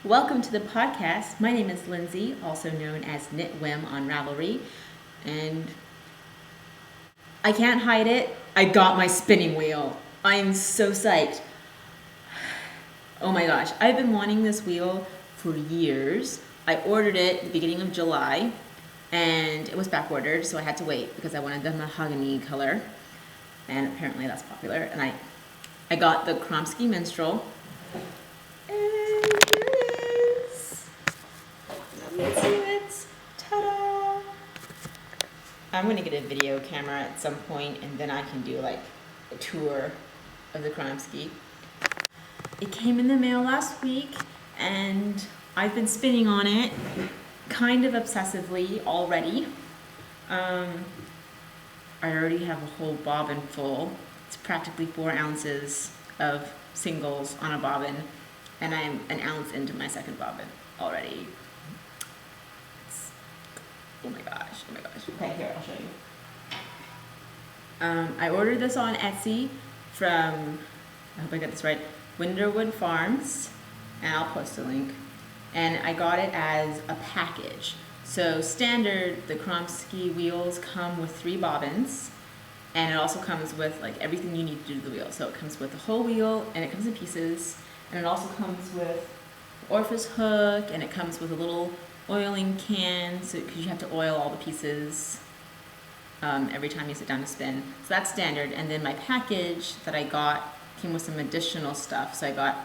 Welcome to the podcast. My name is Lindsay, also known as Knitwhim on Ravelry, and I can't hide it. I got my spinning wheel. I'm so psyched. Oh my gosh, I've been wanting this wheel for years. I ordered it at the beginning of July, and it was back ordered, so I had to wait because I wanted the mahogany color, and apparently that's popular. And I got the Kromski Minstrel. Let's see it. Ta-da! I'm gonna get a video camera at some point, and then I can do like a tour of the Kromski. It came in the mail last week, and I've been spinning on it kind of obsessively already. I already have a whole bobbin full. It's practically 4 ounces of singles on a bobbin, and I'm an ounce into my second bobbin already. Oh my gosh. Okay, here, I'll show you. I ordered this on Etsy from, I hope I got this right, Winderwood Farms, and I'll post a link. And I got it as a package. So standard, the Kromski wheels come with 3 bobbins, and it also comes with like everything you need to do the wheel. So it comes with the whole wheel, and it comes in pieces, and it also comes with the orifice hook, and it comes with a little oiling can, so because you have to oil all the pieces every time you sit down to spin. So that's standard. And then my package that I got came with some additional stuff. So I got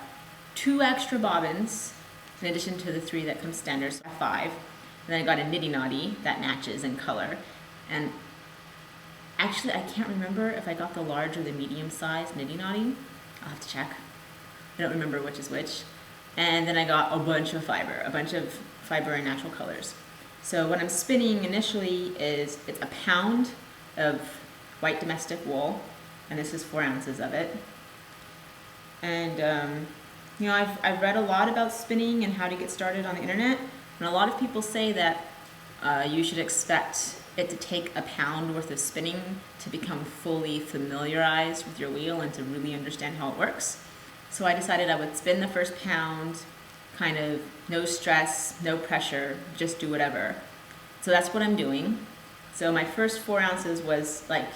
2 extra bobbins in addition to the 3 that come standard, so 5. And then I got a nitty knotty that matches in color. And actually, I can't remember if I got the large or the medium size nitty knotty. I'll have to check. I don't remember which is which. And then I got a bunch of fiber in natural colors. So what I'm spinning initially is it's a pound of white domestic wool, and this is 4 ounces of it. And you know, I've read a lot about spinning and how to get started on the internet, and a lot of people say that you should expect it to take a pound worth of spinning to become fully familiarized with your wheel and to really understand how it works. So I decided I would spin the first pound, kind of no stress, no pressure, just do whatever. So that's what I'm doing. So my first 4 ounces was like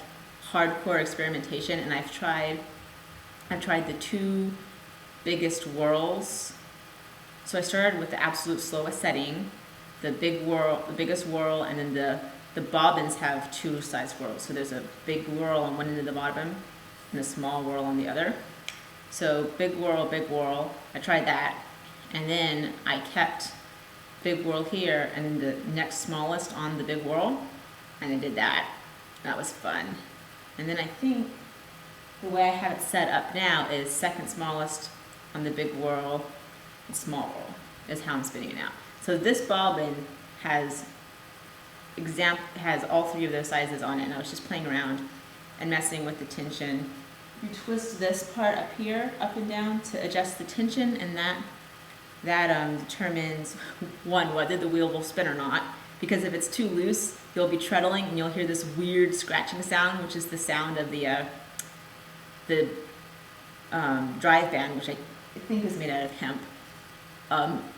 hardcore experimentation, and I've tried the 2 biggest whirls. So I started with the absolute slowest setting, the biggest whirl, and then the bobbins have 2 size whirls. So there's a big whirl on one end of the bobbin and a small whirl on the other. So big whirl, I tried that. And then I kept big whirl here and then the next smallest on the big whirl, and I did that. That was fun. And then I think the way I have it set up now is second smallest on the big whirl and small whirl is how I'm spinning it now. So this bobbin has all 3 of those sizes on it, and I was just playing around and messing with the tension. You twist this part up here, up and down, to adjust the tension, and that determines, one, whether the wheel will spin or not. Because if it's too loose, you'll be treadling and you'll hear this weird scratching sound, which is the sound of the drive band, which I think is made out of hemp,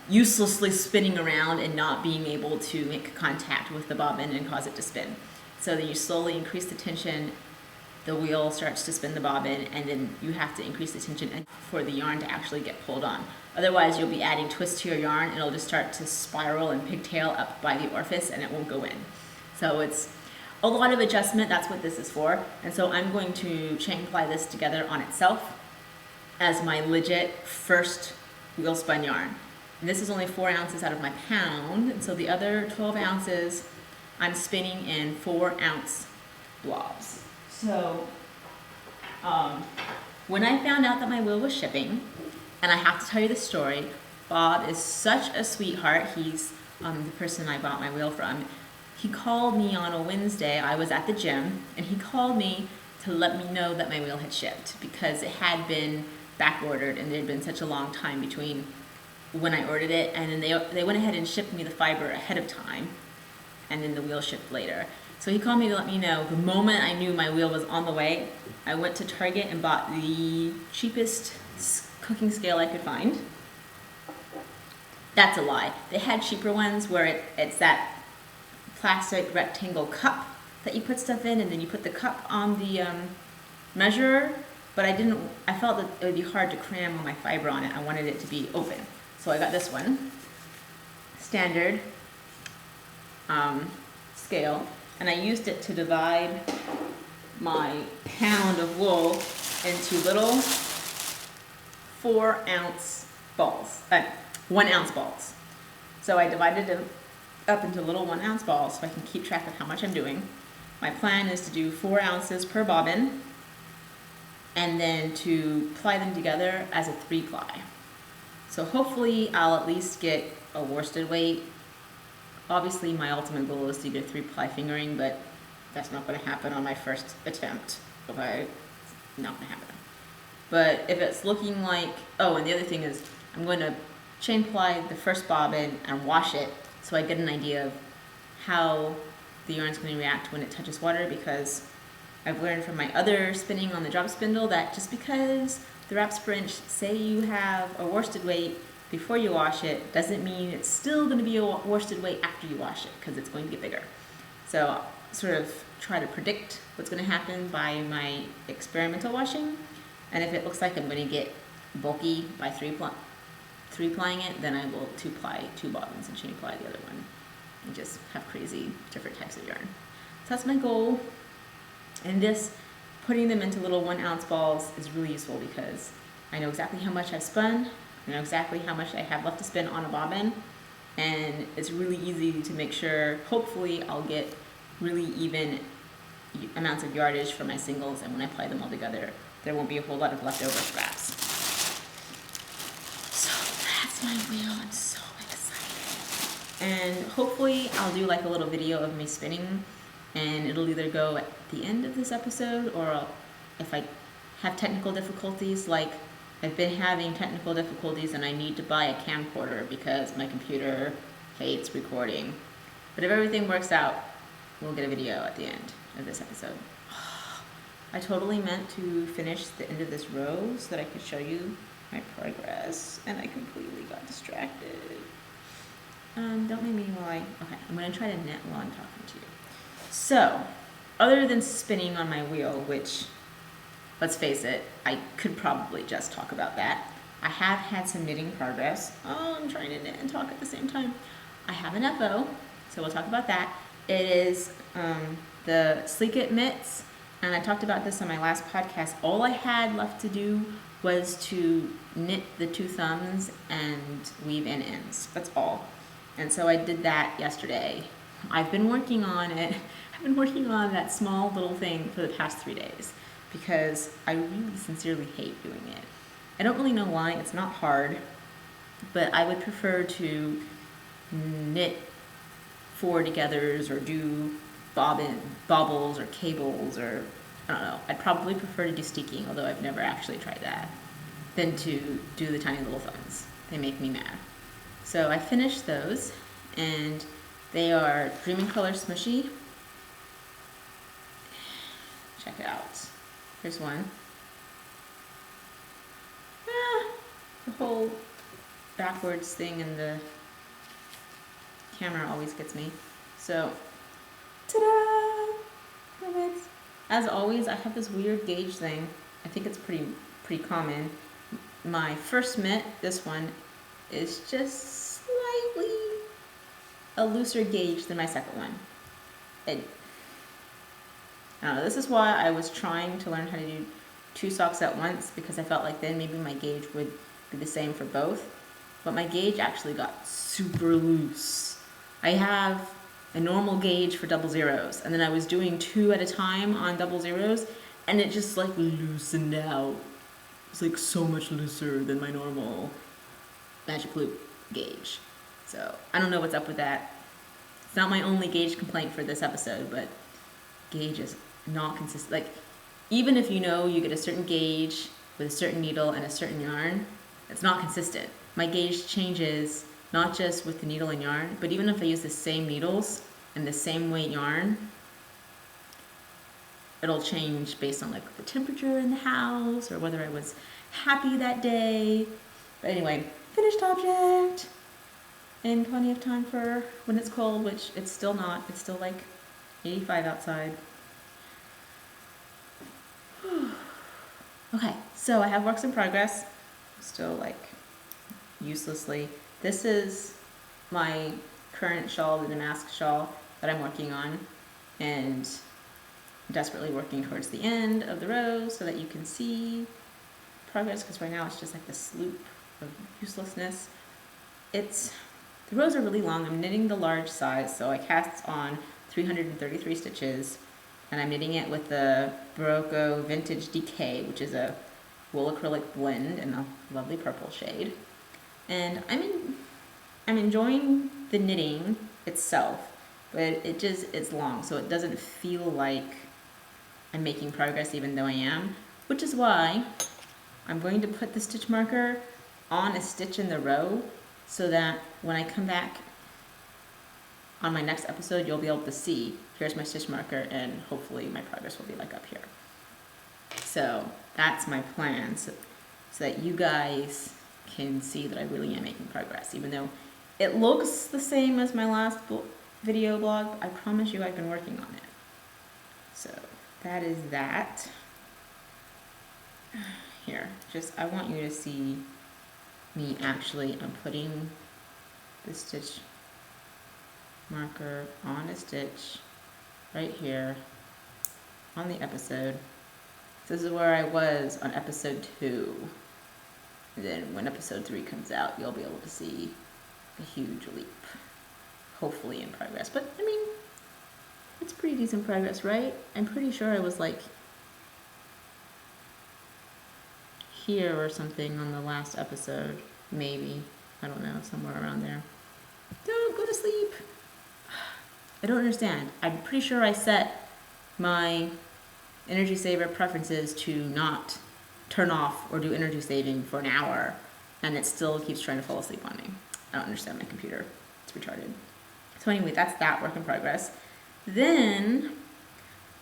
uselessly spinning around and not being able to make contact with the bobbin and cause it to spin. So then you slowly increase the tension, the wheel starts to spin the bobbin, and then you have to increase the tension for the yarn to actually get pulled on. Otherwise, you'll be adding twist to your yarn, and it'll just start to spiral and pigtail up by the orifice, and it won't go in. So it's a lot of adjustment. That's what this is for. And so I'm going to chain ply this together on itself as my legit first wheel spun yarn. And this is only 4 ounces out of my pound, and so the other 12 ounces I'm spinning in 4 ounce blobs. So when I found out that my wheel was shipping, and I have to tell you the story, Bob is such a sweetheart. He's the person I bought my wheel from. He called me on a Wednesday. I was at the gym, and he called me to let me know that my wheel had shipped because it had been back ordered, and there had been such a long time between when I ordered it, and then they went ahead and shipped me the fiber ahead of time, and then the wheel shipped later. So he called me to let me know. The moment I knew my wheel was on the way, I went to Target and bought the cheapest cooking scale I could find. That's a lie. They had cheaper ones where it's that plastic rectangle cup that you put stuff in, and then you put the cup on the measurer, but I felt that it would be hard to cram all my fiber on it. I wanted it to be open. So I got this one, standard scale, and I used it to divide my pound of wool into little 4-ounce balls, 1-ounce balls. So I divided them up into little 1-ounce balls so I can keep track of how much I'm doing. My plan is to do 4 ounces per bobbin, and then to ply them together as a 3-ply. So hopefully I'll at least get a worsted weight. Obviously my ultimate goal is to get a 3-ply fingering, but that's not going to happen on my first attempt. Okay, it's not going to happen. But if it's looking like, oh, and the other thing is I'm going to chain ply the first bobbin and wash it so I get an idea of how the yarn's going to react when it touches water, because I've learned from my other spinning on the drop spindle that just because the wrap sprinch say you have a worsted weight before you wash it doesn't mean it's still going to be a worsted weight after you wash it, because it's going to get bigger. So sort of try to predict what's going to happen by my experimental washing, and if it looks like I'm going to get bulky by 3-plying it, then I will 2-ply 2 bobbins and chain ply the other one and just have crazy different types of yarn. So that's my goal. And this, putting them into little 1-ounce balls is really useful because I know exactly how much I've spun, I know exactly how much I have left to spin on a bobbin, and it's really easy to make sure, hopefully I'll get really even amounts of yardage for my singles, and when I ply them all together, there won't be a whole lot of leftover scraps. So that's my wheel, I'm so excited. And hopefully I'll do like a little video of me spinning, and it'll either go at the end of this episode, or if I have technical difficulties, like I've been having technical difficulties and I need to buy a camcorder because my computer hates recording. But if everything works out, we'll get a video at the end of this episode. I totally meant to finish the end of this row so that I could show you my progress, and I completely got distracted. Don't make me while okay, I'm gonna try to knit while I'm talking to you. So, other than spinning on my wheel, which, let's face it, I could probably just talk about that. I have had some knitting progress. Oh, I'm trying to knit and talk at the same time. I have an FO, so we'll talk about that. It is the Sleekit mitts, and I talked about this on my last podcast. All I had left to do was to knit the 2 thumbs and weave in ends. That's all. And so I did that yesterday. I've been working on it. I've been working on that small little thing for the past 3 days because I really sincerely hate doing it. I don't really know why. It's not hard, but I would prefer to knit 4-togethers or do bobbles or cables, or I don't know. I'd probably prefer to do sticking, although I've never actually tried that, than to do the tiny little thumbs. They make me mad. So I finished those, and they are Dreaming Color Smushy. Check it out. Here's one. The whole backwards thing in the camera always gets me. So, ta-da! Perfect. As always, I have this weird gauge thing. I think it's pretty common. My first mitt, this one, is just slightly a looser gauge than my second one. I don't know, this is why I was trying to learn how to do 2 socks at once, because I felt like then maybe my gauge would be the same for both. But my gauge actually got super loose. I have a normal gauge for 00s, and then I was doing 2 at a time on 00s, and it just like loosened out. It's like so much looser than my normal magic loop gauge. So I don't know what's up with that. It's not my only gauge complaint for this episode, but gauge is not consistent. Like, even if you know you get a certain gauge with a certain needle and a certain yarn, it's not consistent. My gauge changes not just with the needle and yarn, but even if I use the same needles and the same weight yarn, it'll change based on like the temperature in the house or whether I was happy that day. But anyway, finished object. in plenty of time for when it's cold, which it's still not. It's still like 85 outside. Okay, so I have works in progress, still like uselessly. This is my current shawl, the Demask shawl that I'm working on, and desperately working towards the end of the row so that you can see progress, because right now it's just like this loop of uselessness. The rows are really long. I'm knitting the large size, so I cast on 333 stitches, and I'm knitting it with the Barocco Vintage Decay, which is a wool acrylic blend in a lovely purple shade. And I'm enjoying the knitting itself, but it's long, so it doesn't feel like I'm making progress even though I am, which is why I'm going to put the stitch marker on a stitch in the row so that when I come back on my next episode, you'll be able to see, here's my stitch marker, and hopefully my progress will be like up here. So that's my plan, so that you guys can see that I really am making progress, even though it looks the same as my last video blog. I promise you I've been working on it. So that is that. Here, I want you to see me actually, I'm putting the stitch marker on a stitch right here on the episode. This is where I was on episode 2. And then when episode 3 comes out, you'll be able to see a huge leap, hopefully in progress. But I mean, it's pretty decent progress, right? I'm pretty sure I was like here or something on the last episode, maybe. I don't know, somewhere around there. Don't go to sleep. I don't understand. I'm pretty sure I set my energy saver preferences to not turn off or do energy saving for an hour, and it still keeps trying to fall asleep on me. I don't understand my computer. It's retarded. So anyway, that's that work in progress. Then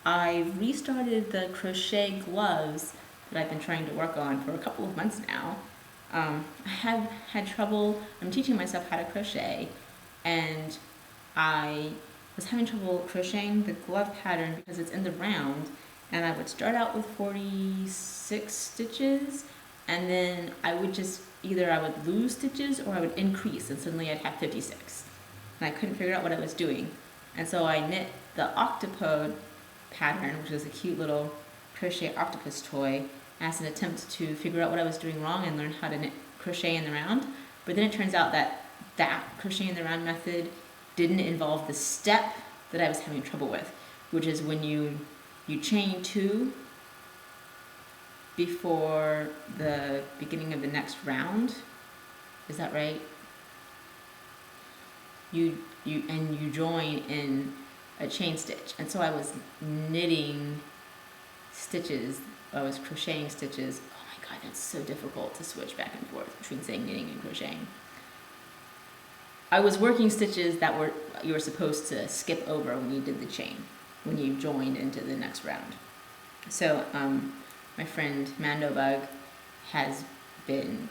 I restarted the crochet gloves that I've been trying to work on for a couple of months now. I have had trouble, I'm teaching myself how to crochet, and I was having trouble crocheting the glove pattern because it's in the round, and I would start out with 46 stitches, and then I would just, either I would lose stitches or I would increase, and suddenly I'd have 56. And I couldn't figure out what I was doing. And so I knit the octopode pattern, which is a cute little crochet octopus toy, as an attempt to figure out what I was doing wrong and learn how to knit crochet in the round. But then it turns out that crochet in the round method didn't involve the step that I was having trouble with, which is when you chain 2 before the beginning of the next round. Is that right? You join in a chain stitch. And so I was knitting stitches, I was crocheting stitches. Oh my god, that's so difficult to switch back and forth between saying knitting and crocheting. I was working stitches that you were supposed to skip over when you did the chain, when you joined into the next round. So my friend MandoBug has been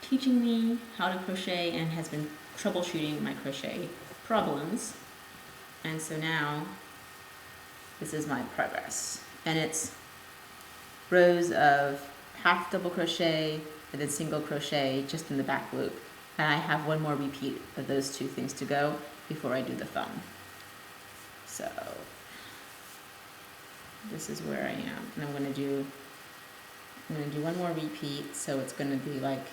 teaching me how to crochet and has been troubleshooting my crochet problems. And so now this is my progress. And it's rows of half double crochet and then single crochet just in the back loop. And I have one more repeat of those 2 things to go before I do the thumb. So this is where I am. And I'm gonna do one more repeat, so it's gonna be like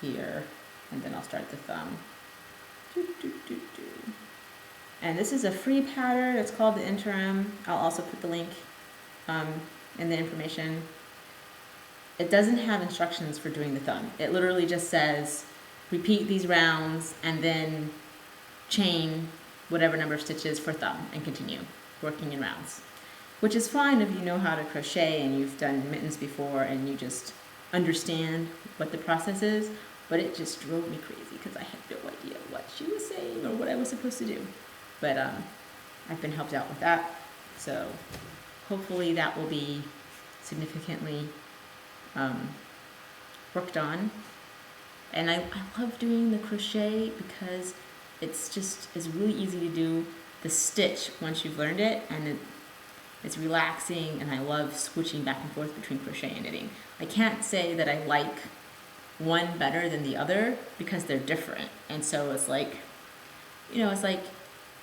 here, and then I'll start the thumb. And this is a free pattern. It's called the Interim. I'll also put the link in the information. It doesn't have instructions for doing the thumb. It literally just says repeat these rounds and then chain whatever number of stitches for thumb and continue working in rounds, which is fine if you know how to crochet and you've done mittens before and you just understand what the process is. But it just drove me crazy because I had no idea what she was saying or what I was supposed to do. But I've been helped out with that, so hopefully that will be significantly worked on. And I love doing the crochet because it's really easy to do the stitch once you've learned it, and it's relaxing, and I love switching back and forth between crochet and knitting. I can't say that I like one better than the other because they're different. And so it's like, you know, it's like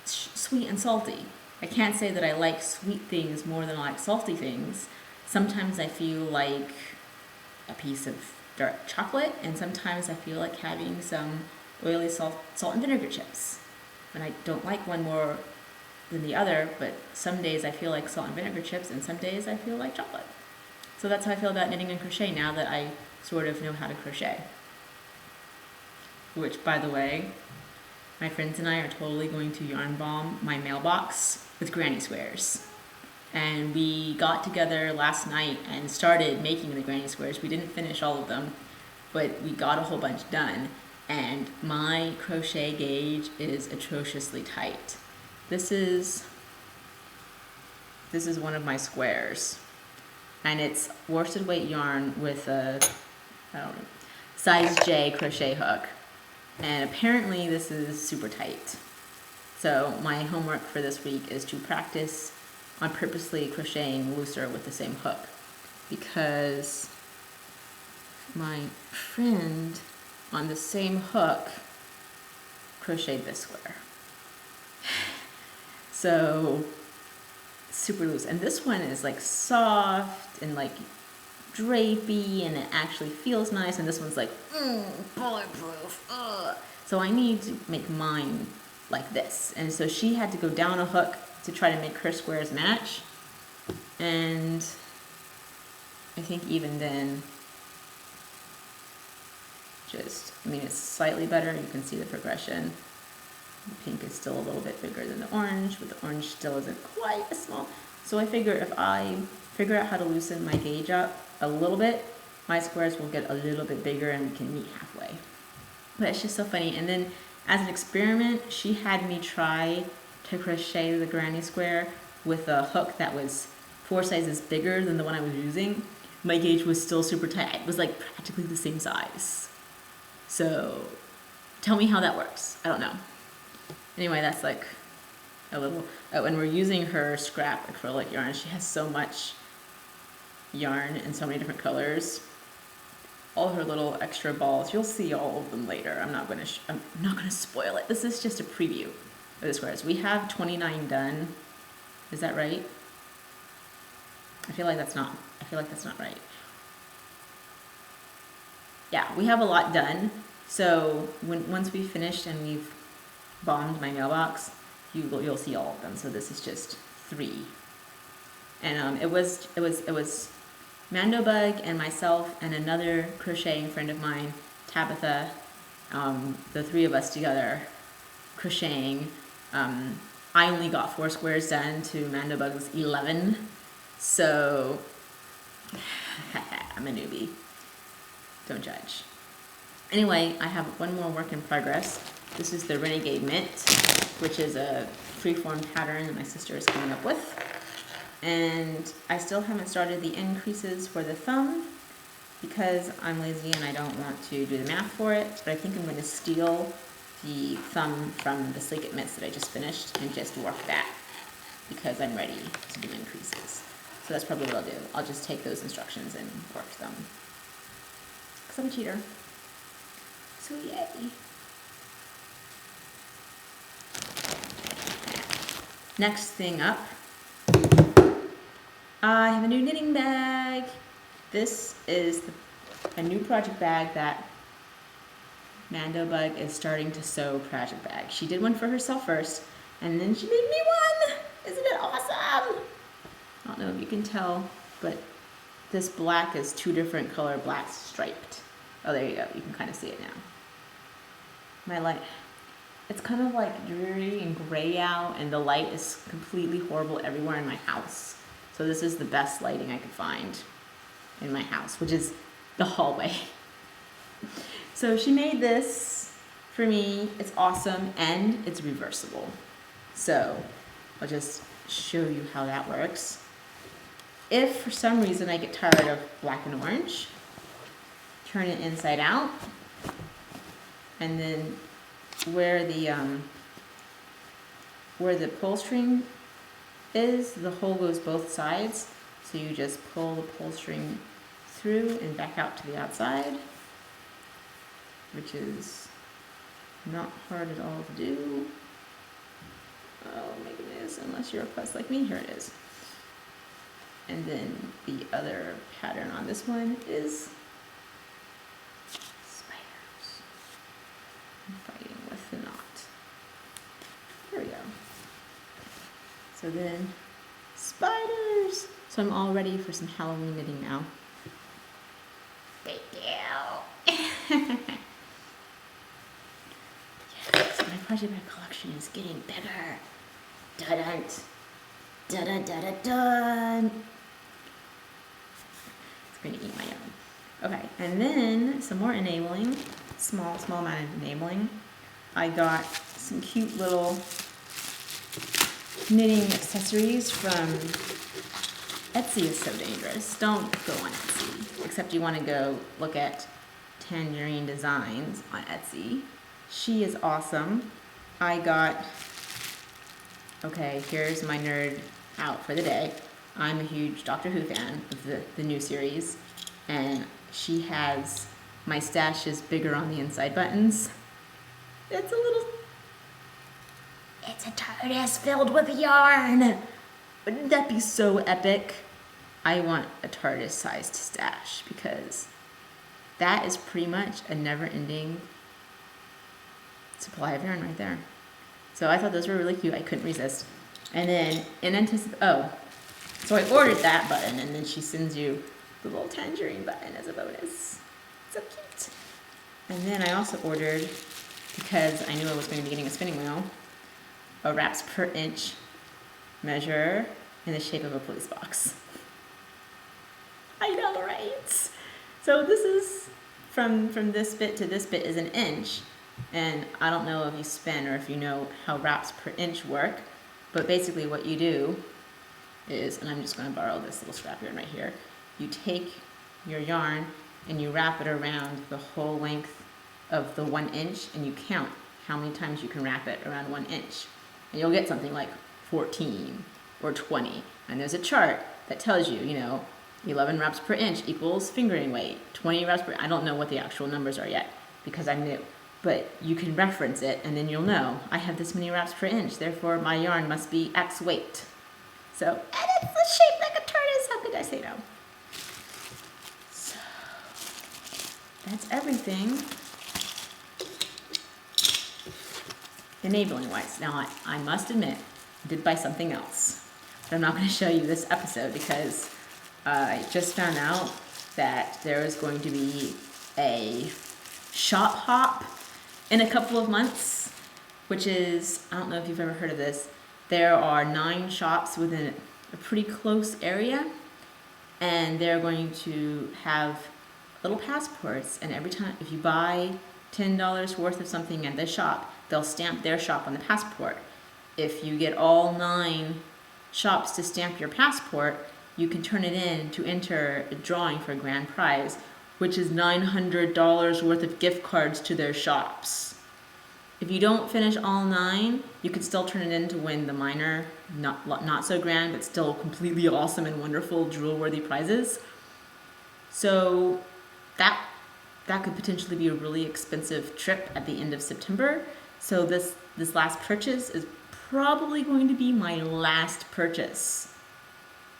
sweet and salty. I can't say that I like sweet things more than I like salty things. Sometimes I feel like a piece of dark chocolate, and sometimes I feel like having some oily salt and vinegar chips. And I don't like one more than the other, but some days I feel like salt and vinegar chips, and some days I feel like chocolate. So that's how I feel about knitting and crochet now that I sort of know how to crochet. Which, by the way, my friends and I are totally going to yarn bomb my mailbox with granny squares. And we got together last night and started making the granny squares. We didn't finish all of them, but we got a whole bunch done. And my crochet gauge is atrociously tight. This is one of my squares. And it's worsted weight yarn with a, I don't know, size J crochet hook. And apparently this is super tight. So my homework for this week is to practice on purposely crocheting looser with the same hook, because my friend on the same hook crocheted this square. So super loose. And this one is like soft and like drapey, and it actually feels nice, and this one's like bulletproof. So I need to make mine like this, and so she had to go down a hook to try to make her squares match, and I think even then, I mean, it's slightly better. You can see the progression. The pink is still a little bit bigger than the orange, but the orange still isn't quite as small. So I figure if I figure out how to loosen my gauge up a little bit, my squares will get a little bit bigger and we can meet halfway. But it's just so funny. And then as an experiment, she had me try to crochet the granny square with a hook that was 4 sizes bigger than the one I was using. My gauge was still super tight. It was like practically the same size. So tell me how that works. I don't know. Anyway, that's like a little, oh, and we're using her scrap acrylic yarn. She has so much yarn in so many different colors. All her little extra balls, you'll see all of them later. I'm not gonna spoil it. This is just a preview of the squares. We have 29 done. Is that right? I feel like that's not right. Yeah, we have a lot done. So once we've finished and we've bombed my mailbox, you'll see all of them. So this is just 3. And it was MandoBug and myself and another crocheting friend of mine, Tabitha, the 3 of us together crocheting. I only got 4 squares done to MandoBug's 11, so I'm a newbie. Don't judge. Anyway, I have one more work in progress. This is the Renegade Mitt, which is a freeform pattern that my sister is coming up with. And I still haven't started the increases for the thumb because I'm lazy and I don't want to do the math for it. But I think I'm going to steal the thumb from the Sleekit mitts that I just finished and just work that because I'm ready to do increases. So that's probably what I'll do. I'll just take those instructions and work them. Because I'm a cheater. So yay. Next thing up, I have a new knitting bag. This is a new project bag that MandoBug is starting to sew project bag. She did one for herself first, and then she made me one. Isn't it awesome? I don't know if you can tell, but this black is 2 different color blacks striped. Oh, there you go. You can kind of see it now. My light, it's kind of like dreary and gray out, and the light is completely horrible everywhere in my house. So this is the best lighting I could find in my house, which is the hallway. So she made this for me. It's awesome, and it's reversible. So I'll just show you how that works. If for some reason I get tired of black and orange, turn it inside out, and then where the pull string is, the hole goes both sides. So you just pull the pull string through and back out to the outside, which is not hard at all to do. Oh my goodness, unless you're a fuss like me, here it is. And then the other pattern on this one is spiders. I'm fighting with the knot. There we go. So then, spiders! So I'm all ready for some Halloween knitting now. Thank you! Yes, my project bag collection is getting bigger. Dun-dun. Dun-dun-dun-dun-dun. It's going to eat my yarn. Okay, and then some more enabling, small amount of enabling. I got some cute little knitting accessories from Etsy. Is so dangerous. Don't go on Etsy, except you want to go look at Tangerine Designs on Etsy. She is awesome. I got, okay, here's my nerd out for the day. I'm a huge Doctor Who fan of the new series, and she has my stash is bigger on the inside buttons. It's a TARDIS filled with yarn. Wouldn't that be so epic? I want a TARDIS sized stash because that is pretty much a never-ending supply of yarn right there. So I thought those were really cute. I couldn't resist. And then so I ordered that button, and then she sends you the little tangerine button as a bonus. So cute. And then I also ordered, because I knew I was going to be getting a spinning wheel, a wraps per inch measure in the shape of a police box. I know, right? So this is from this bit to this bit is an inch, and I don't know if you spin or if you know how wraps per inch work, but basically what you do is, and I'm just going to borrow this little scrap yarn right here, you take your yarn and you wrap it around the whole length of the 1 inch, and you count how many times you can wrap it around 1 inch, and you'll get something like 14 or 20, and there's a chart that tells you, 11 wraps per inch equals fingering weight, 20 wraps per, I don't know what the actual numbers are yet because I'm new, but you can reference it, and then you'll know, I have this many wraps per inch, therefore my yarn must be X weight. So, and it's shaped like a TARDIS, how could I say no? So, that's everything enabling wise. Now, I must admit, I did buy something else, but I'm not going to show you this episode because I just found out that there is going to be a shop hop in a couple of months, which is, I don't know if you've ever heard of this, there are 9 shops within a pretty close area, and they're going to have little passports, and every time, if you buy $10 worth of something at the shop, they'll stamp their shop on the passport. If you get all 9 shops to stamp your passport, you can turn it in to enter a drawing for a grand prize, which is $900 worth of gift cards to their shops. If you don't finish all 9, you can still turn it in to win the minor, not so grand, but still completely awesome and wonderful drool-worthy prizes. So that could potentially be a really expensive trip at the end of September. So this last purchase is probably going to be my last purchase,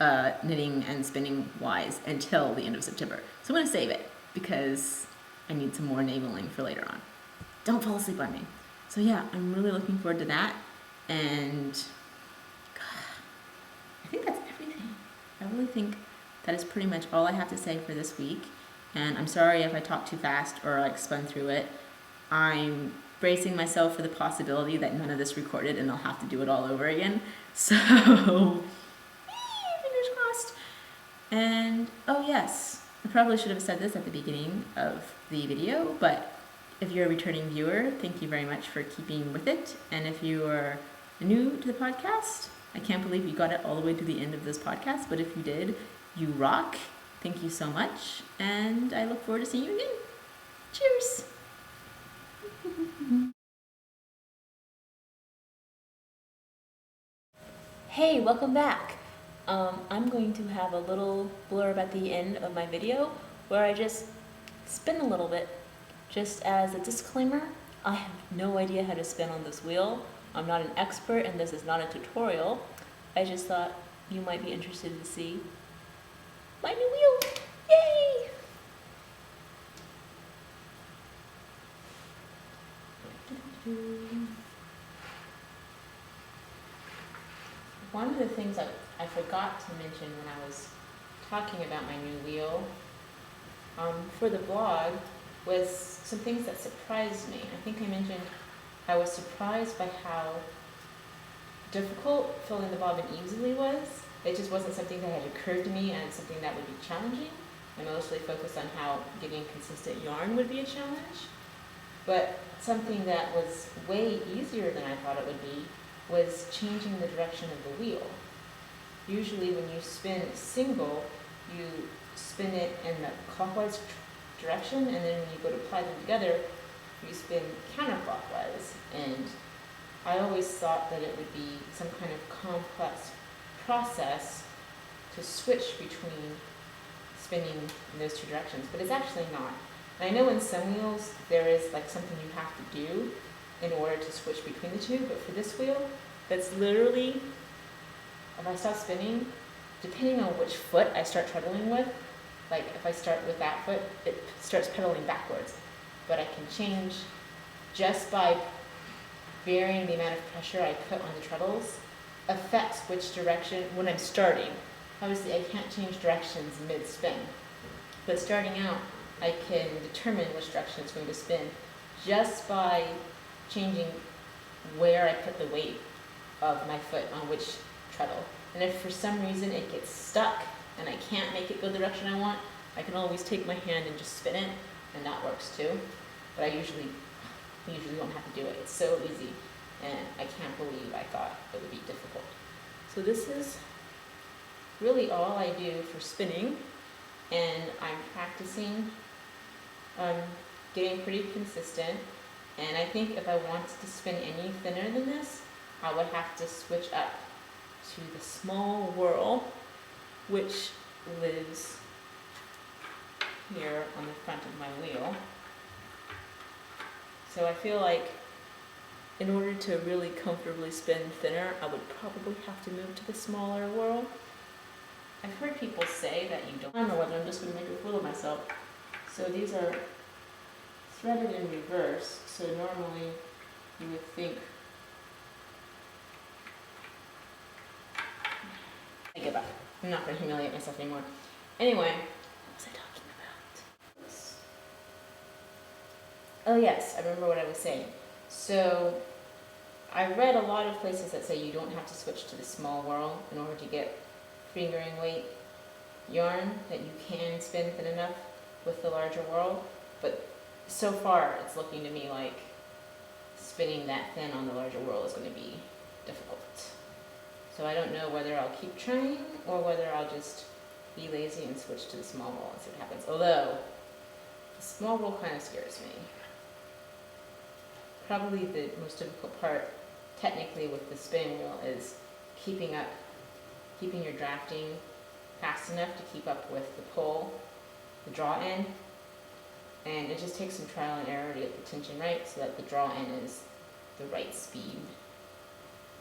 knitting and spinning wise, until the end of September. So I'm going to save it because I need some more enabling for later on. Don't fall asleep on me. So yeah, I'm really looking forward to that, and I think that's everything. I really think that is pretty much all I have to say for this week, and I'm sorry if I talk too fast or like spun through it. I'm bracing myself for the possibility that none of this recorded and I'll have to do it all over again. So, fingers crossed. And, oh yes, I probably should have said this at the beginning of the video, but if you're a returning viewer, thank you very much for keeping with it. And if you are new to the podcast, I can't believe you got it all the way to the end of this podcast, but if you did, you rock. Thank you so much, and I look forward to seeing you again. Cheers! Hey, welcome back. I'm going to have a little blurb at the end of my video where I just spin a little bit. Just as a disclaimer, I have no idea how to spin on this wheel. I'm not an expert and this is not a tutorial. I just thought you might be interested to see my new wheel. Yay! One of the things I forgot to mention when I was talking about my new wheel for the blog was some things that surprised me. I think I mentioned I was surprised by how difficult filling the bobbin easily was. It just wasn't something that had occurred to me and something that would be challenging. I mostly focused on how getting consistent yarn would be a challenge. But something that was way easier than I thought it would be was changing the direction of the wheel. Usually when you spin single, you spin it in the clockwise direction, and then when you go to apply them together, you spin counterclockwise. And I always thought that it would be some kind of complex process to switch between spinning in those two directions, but it's actually not. And I know in some wheels there is like something you have to do in order to switch between the two, but for this wheel, that's literally, if I stop spinning, depending on which foot I start treadling with, like if I start with that foot, it starts pedaling backwards. But I can change just by varying the amount of pressure I put on the treadles, affects which direction, when I'm starting. Obviously I can't change directions mid-spin, but starting out, I can determine which direction it's going to spin just by changing where I put the weight of my foot on which treadle. And if for some reason it gets stuck and I can't make it go the direction I want, I can always take my hand and just spin it, and that works too. But I usually don't have to do it. It's so easy, and I can't believe I thought it would be difficult. So this is really all I do for spinning, and I'm practicing getting pretty consistent. And I think if I wanted to spin any thinner than this, I would have to switch up to the small whirl, which lives here on the front of my wheel. So I feel like in order to really comfortably spin thinner, I would probably have to move to the smaller whirl. I've heard people say that you don't. I don't know whether I'm just going to make a fool of myself. So these are threaded in reverse, so normally you would think, I give up. I'm not going to humiliate myself anymore. Anyway, what was I talking about? Oh yes, I remember what I was saying. So I read a lot of places that say you don't have to switch to the small whirl in order to get fingering weight yarn, that you can spin thin enough with the larger whirl, but so far it's looking to me like spinning that thin on the larger whirl is going to be difficult. So I don't know whether I'll keep trying or whether I'll just be lazy and switch to the small whirl and see what happens. Although the small whirl kind of scares me. Probably the most difficult part technically with the spinning wheel is keeping your drafting fast enough to keep up with the pull, the draw in, and it just takes some trial and error to get the tension right so that the draw in is the right speed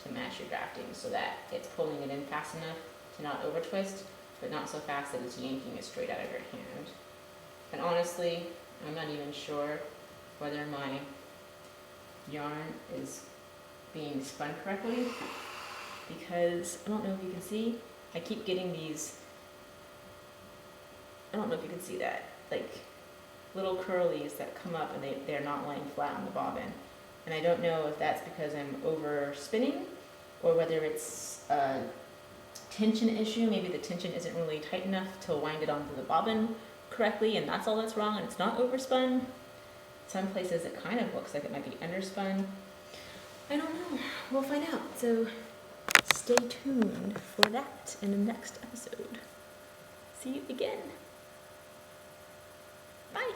to match your drafting, so that it's pulling it in fast enough to not over twist, but not so fast that it's yanking it straight out of your hand. And honestly, I'm not even sure whether my yarn is being spun correctly, because I don't know if you can see, I keep getting these, I don't know if you can see that, like little curlies that come up and they're not laying flat on the bobbin. And I don't know if that's because I'm over spinning or whether it's a tension issue. Maybe the tension isn't really tight enough to wind it onto the bobbin correctly, and that's all that's wrong, and it's not overspun. Some places it kind of looks like it might be underspun. I don't know. We'll find out. So stay tuned for that in the next episode. See you again. Bye.